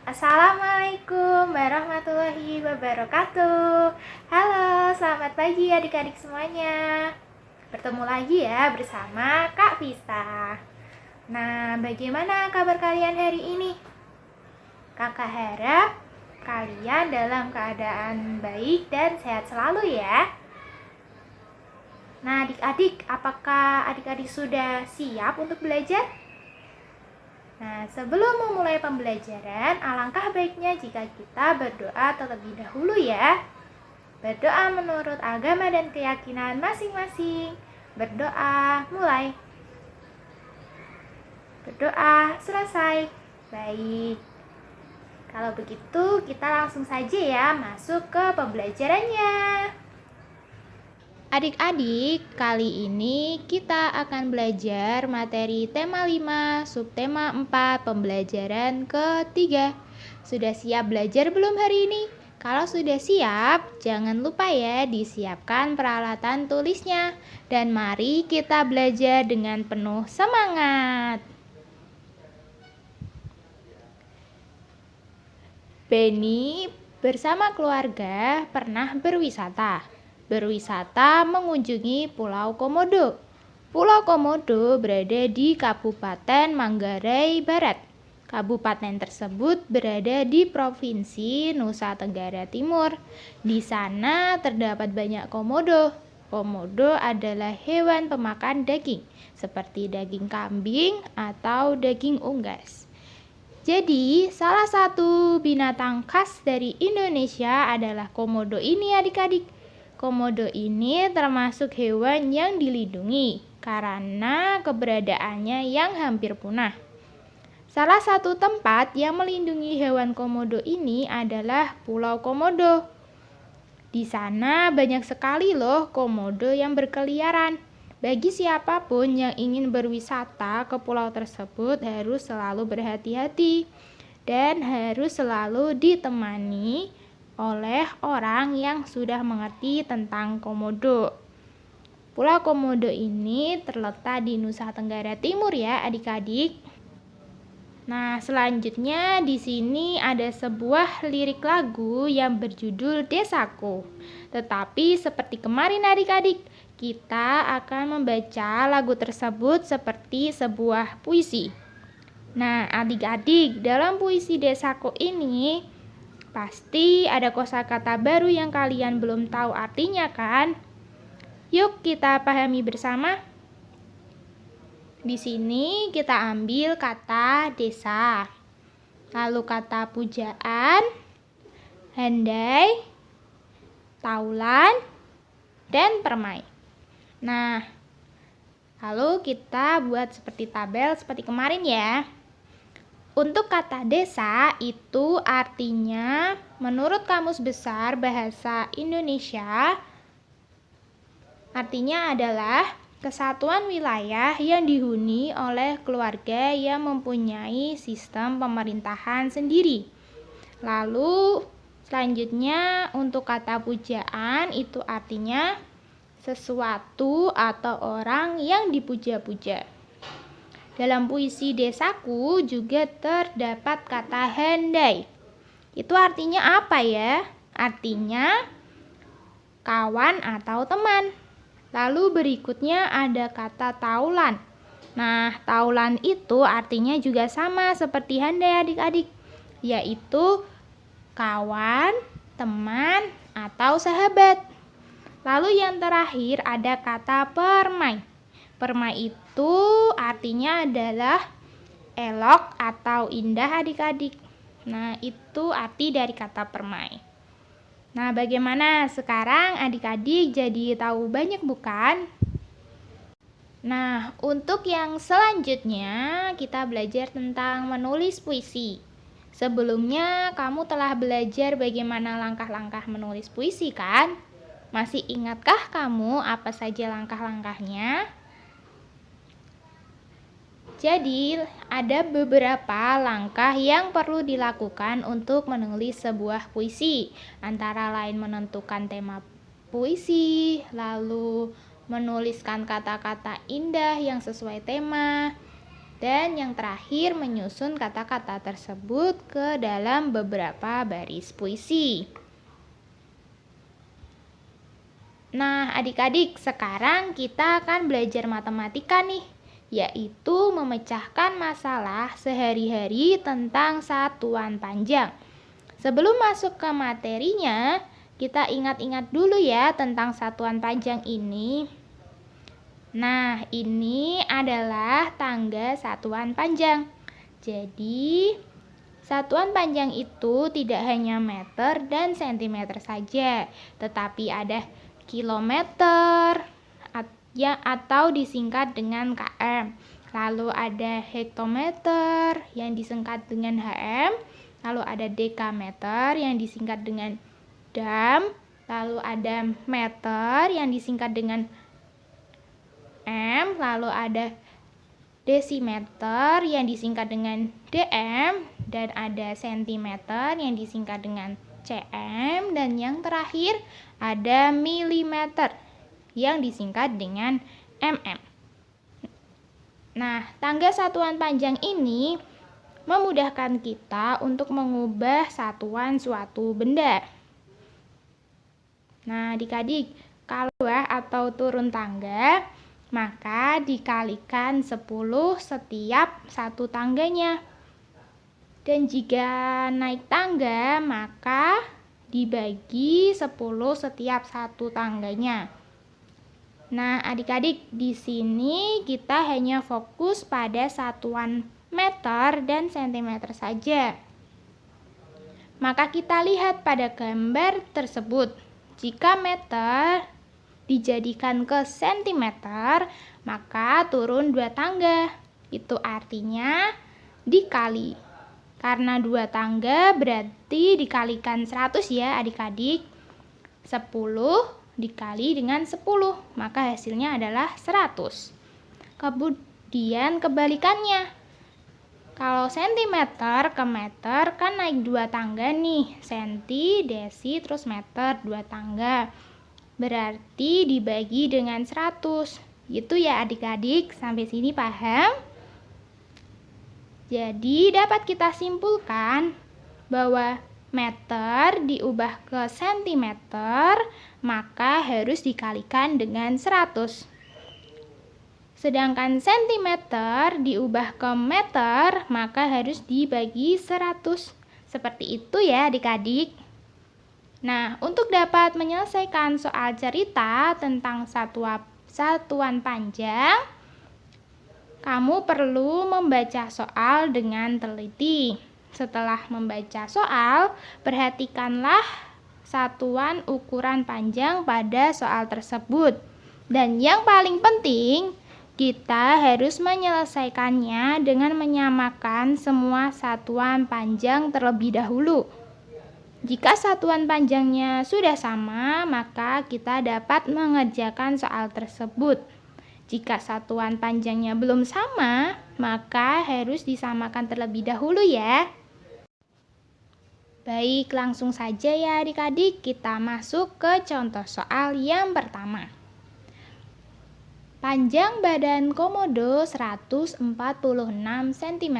Assalamualaikum warahmatullahi wabarakatuh. Halo, selamat pagi adik-adik semuanya. Bertemu lagi ya bersama Kak Vista. Nah, bagaimana kabar kalian hari ini? Kakak harap kalian dalam keadaan baik dan sehat selalu ya. Nah, adik-adik, apakah adik-adik sudah siap untuk belajar? Nah, sebelum memulai pembelajaran, alangkah baiknya jika kita berdoa terlebih dahulu ya. Berdoa menurut agama dan keyakinan masing-masing. Berdoa, mulai. Berdoa, selesai. Baik. Kalau begitu, kita langsung saja ya masuk ke pembelajarannya. Adik-adik, kali ini kita akan belajar materi tema 5, subtema 4, pembelajaran ketiga. Sudah siap belajar belum hari ini? Kalau sudah siap, jangan lupa ya disiapkan peralatan tulisnya. Dan mari kita belajar dengan penuh semangat. Benny bersama keluarga pernah berwisata. Berwisata mengunjungi Pulau Komodo. Pulau Komodo berada di Kabupaten Manggarai Barat. Kabupaten tersebut berada di Provinsi Nusa Tenggara Timur. Di sana terdapat banyak komodo. Komodo adalah hewan pemakan daging, seperti daging kambing atau daging unggas. Jadi, salah satu binatang khas dari Indonesia adalah komodo ini adik-adik. Komodo ini termasuk hewan yang dilindungi karena keberadaannya yang hampir punah. Salah satu tempat yang melindungi hewan komodo ini adalah Pulau Komodo. Di sana banyak sekali loh komodo yang berkeliaran. Bagi siapapun yang ingin berwisata ke pulau tersebut harus selalu berhati-hati dan harus selalu ditemani oleh orang yang sudah mengerti tentang komodo. Pulau Komodo ini terletak di Nusa Tenggara Timur ya adik-adik. Nah, selanjutnya di sini ada sebuah lirik lagu yang berjudul Desaku. Tetapi seperti kemarin adik-adik, kita akan membaca lagu tersebut seperti sebuah puisi. Nah, adik-adik, dalam puisi Desaku ini pasti ada kosakata baru yang kalian belum tahu artinya kan? Yuk kita pahami bersama. Di sini kita ambil kata desa, lalu kata pujaan, handai, taulan, dan permai. Nah, lalu kita buat seperti tabel seperti kemarin ya. Untuk kata desa itu artinya menurut Kamus Besar Bahasa Indonesia artinya adalah kesatuan wilayah yang dihuni oleh keluarga yang mempunyai sistem pemerintahan sendiri. Lalu selanjutnya untuk kata pujaan itu artinya sesuatu atau orang yang dipuja-puja. Dalam puisi Desaku juga terdapat kata handai. Itu artinya apa ya? Artinya kawan atau teman. Lalu berikutnya ada kata taulan. Nah, taulan itu artinya juga sama seperti handai adik-adik, yaitu kawan, teman, atau sahabat. Lalu yang terakhir ada kata permai. Permai itu artinya adalah elok atau indah adik-adik. Nah, itu arti dari kata permai. Nah, bagaimana sekarang adik-adik jadi tahu banyak bukan? Nah, untuk yang selanjutnya kita belajar tentang menulis puisi. Sebelumnya kamu telah belajar bagaimana langkah-langkah menulis puisi kan? Masih ingatkah kamu apa saja langkah-langkahnya? Jadi, ada beberapa langkah yang perlu dilakukan untuk menulis sebuah puisi. Antara lain menentukan tema puisi, lalu menuliskan kata-kata indah yang sesuai tema, Dan yang terakhir, menyusun kata-kata tersebut ke dalam beberapa baris puisi. Nah, adik-adik, sekarang kita akan belajar matematika nih, yaitu memecahkan masalah sehari-hari tentang satuan panjang. Sebelum masuk ke materinya, kita ingat-ingat dulu ya tentang satuan panjang ini. Nah, ini adalah tangga satuan panjang. Jadi, satuan panjang itu tidak hanya meter dan sentimeter saja, tetapi ada kilometer atau disingkat dengan km. Lalu ada hektometer yang disingkat dengan hm. Lalu ada dekameter yang disingkat dengan dam. Lalu ada meter yang disingkat dengan M, lalu ada desimeter yang disingkat dengan dm, dan ada sentimeter yang disingkat dengan cm, dan yang terakhir ada milimeter yang disingkat dengan mm. Nah, tangga satuan panjang ini memudahkan kita untuk mengubah satuan suatu benda. Nah, adik-adik, kalau atau turun tangga, maka dikalikan 10 setiap satu tangganya. Dan jika naik tangga, maka dibagi 10 setiap satu tangganya. Nah, adik-adik, di sini kita hanya fokus pada satuan meter dan sentimeter saja. Maka kita lihat pada gambar tersebut. Jika meter dijadikan ke sentimeter, maka turun 2 tangga. Itu artinya dikali. Karena 2 tangga berarti dikalikan 100 ya adik-adik. 10 dikali dengan 10, maka hasilnya adalah 100. Kemudian kebalikannya. Kalau sentimeter ke meter kan naik 2 tangga nih. Senti, desi, terus meter 2 tangga. Berarti dibagi dengan 100. Gitu ya adik-adik, sampai sini paham? Jadi dapat kita simpulkan bahwa meter diubah ke sentimeter, maka harus dikalikan dengan 100. Sedangkan sentimeter diubah ke meter, maka harus dibagi 100. Seperti itu ya adik-adik. Nah, untuk dapat menyelesaikan soal cerita tentang satuan panjang, kamu perlu membaca soal dengan teliti. Setelah membaca soal, perhatikanlah satuan ukuran panjang pada soal tersebut. Dan yang paling penting, kita harus menyelesaikannya dengan menyamakan semua satuan panjang terlebih dahulu. Jika satuan panjangnya sudah sama, maka kita dapat mengerjakan soal tersebut. Jika satuan panjangnya belum sama, maka harus disamakan terlebih dahulu ya. Baik, langsung saja ya adik-adik, kita masuk ke contoh soal yang pertama. Panjang badan komodo 146 cm.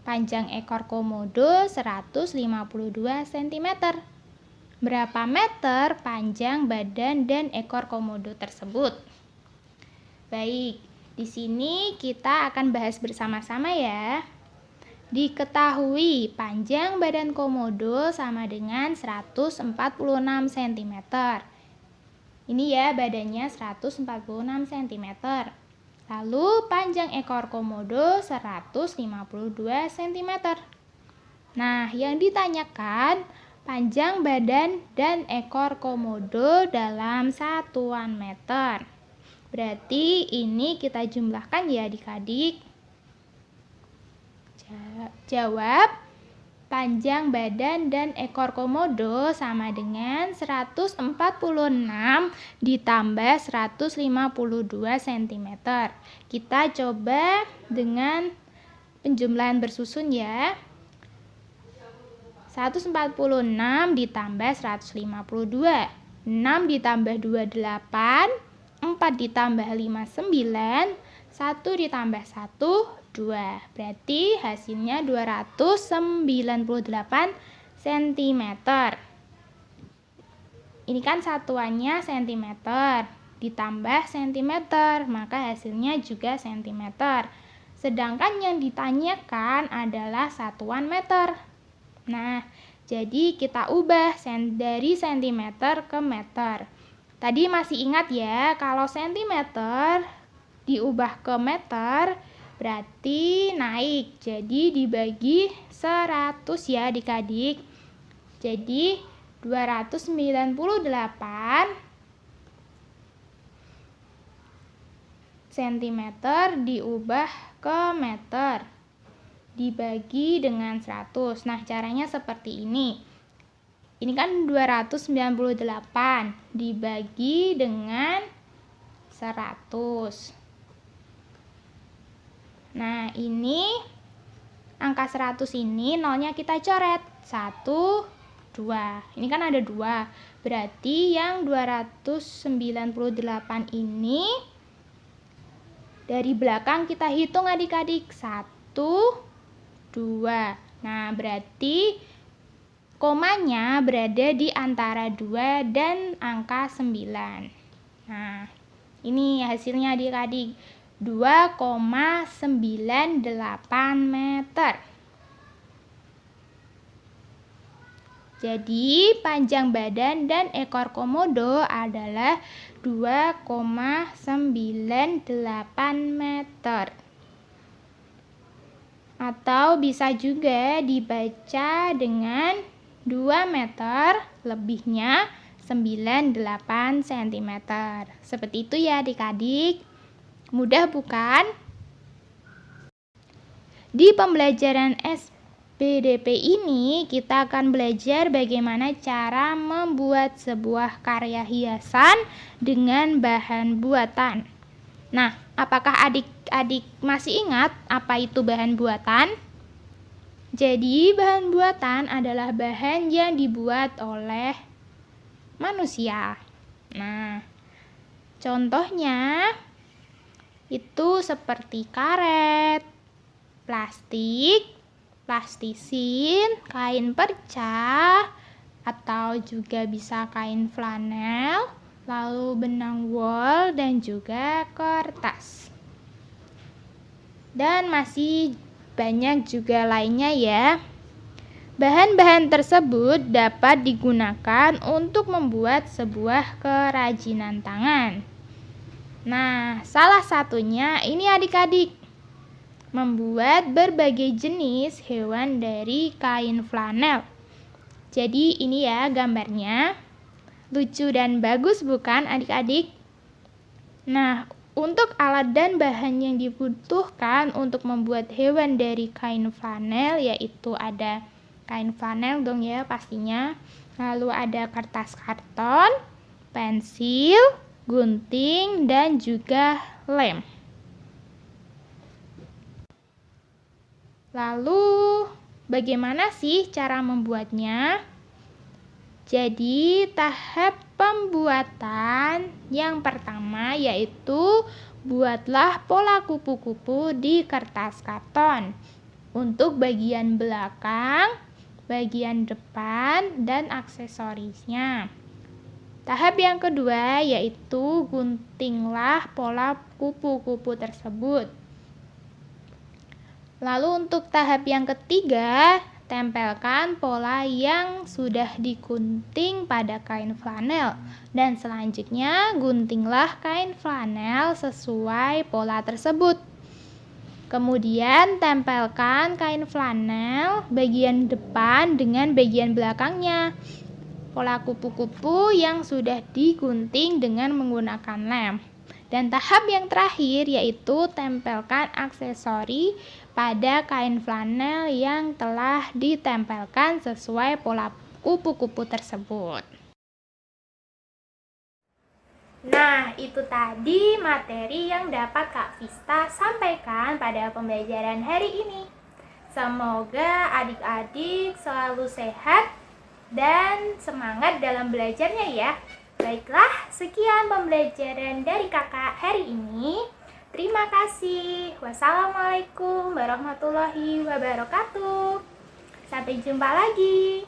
Panjang ekor komodo 152 cm. Berapa meter panjang badan dan ekor komodo tersebut? Baik, di sini kita akan bahas bersama-sama ya. Diketahui panjang badan komodo sama dengan 146 cm. Ini ya badannya 146 cm. Lalu panjang ekor komodo 152 cm. Nah, yang ditanyakan panjang badan dan ekor komodo dalam satuan meter. Berarti ini kita jumlahkan ya adik-adik. Jawab, panjang badan dan ekor komodo sama dengan 146 ditambah 152 cm. Kita coba dengan penjumlahan bersusun ya. 146 ditambah 152. 6 ditambah 2, 8. 4 ditambah 5, 9. 1 ditambah 1, Berarti hasilnya 298 cm. Ini kan satuannya cm ditambah cm, maka hasilnya juga cm. Sedangkan yang ditanyakan adalah satuan meter. Nah, jadi kita ubah dari cm ke meter. Tadi masih ingat ya, kalau cm diubah ke meter berarti naik. Jadi dibagi 100 ya adik-adik. Jadi 298 cm diubah ke meter dibagi dengan 100. Nah, caranya seperti ini. Ini kan 298 dibagi dengan 100. Nah, ini angka 100 ini nolnya kita coret. 1, 2. Ini kan ada 2. Berarti yang 298 ini dari belakang kita hitung adik-adik. 1, 2. Nah, berarti komanya berada di antara 2 dan angka 9. Nah, ini hasilnya adik-adik. 2,98 meter. Jadi panjang badan dan ekor komodo adalah 2,98 meter. Atau bisa juga dibaca dengan 2 meter lebihnya 98 cm. Seperti itu ya adik-adik. Mudah bukan? Di pembelajaran SPDP ini kita akan belajar bagaimana cara membuat sebuah karya hiasan dengan bahan buatan. Nah, apakah adik-adik masih ingat apa itu bahan buatan? Jadi, bahan buatan adalah bahan yang dibuat oleh manusia. Nah, contohnya itu seperti karet, plastik, plastisin, kain perca, atau juga bisa kain flanel, lalu benang wol, dan juga kertas. Dan masih banyak juga lainnya ya. Bahan-bahan tersebut dapat digunakan untuk membuat sebuah kerajinan tangan. Nah, salah satunya ini adik-adik, membuat berbagai jenis hewan dari kain flanel. Jadi ini ya gambarnya. Lucu dan bagus bukan adik-adik? Nah, untuk alat dan bahan yang dibutuhkan untuk membuat hewan dari kain flanel yaitu ada kain flanel dong ya pastinya. Lalu ada kertas karton, pensil, gunting, dan juga lem. Lalu, bagaimana sih cara membuatnya? Jadi, tahap pembuatan yang pertama yaitu buatlah pola kupu-kupu di kertas karton untuk bagian belakang, bagian depan, dan aksesorisnya. Tahap yang kedua yaitu guntinglah pola kupu-kupu tersebut. Lalu untuk tahap yang ketiga, tempelkan pola yang sudah digunting pada kain flanel. Dan selanjutnya guntinglah kain flanel sesuai pola tersebut. Kemudian tempelkan kain flanel bagian depan dengan bagian belakangnya. Pola kupu-kupu yang sudah digunting dengan menggunakan lem. Dan tahap yang terakhir yaitu tempelkan aksesori pada kain flanel yang telah ditempelkan sesuai pola kupu-kupu tersebut. Nah, itu tadi materi yang dapat Kak Vista sampaikan pada pembelajaran hari ini. Semoga adik-adik selalu sehat dan semangat dalam belajarnya ya. Baiklah, sekian pembelajaran dari kakak hari ini. Terima kasih. Wassalamualaikum warahmatullahi wabarakatuh. Sampai jumpa lagi.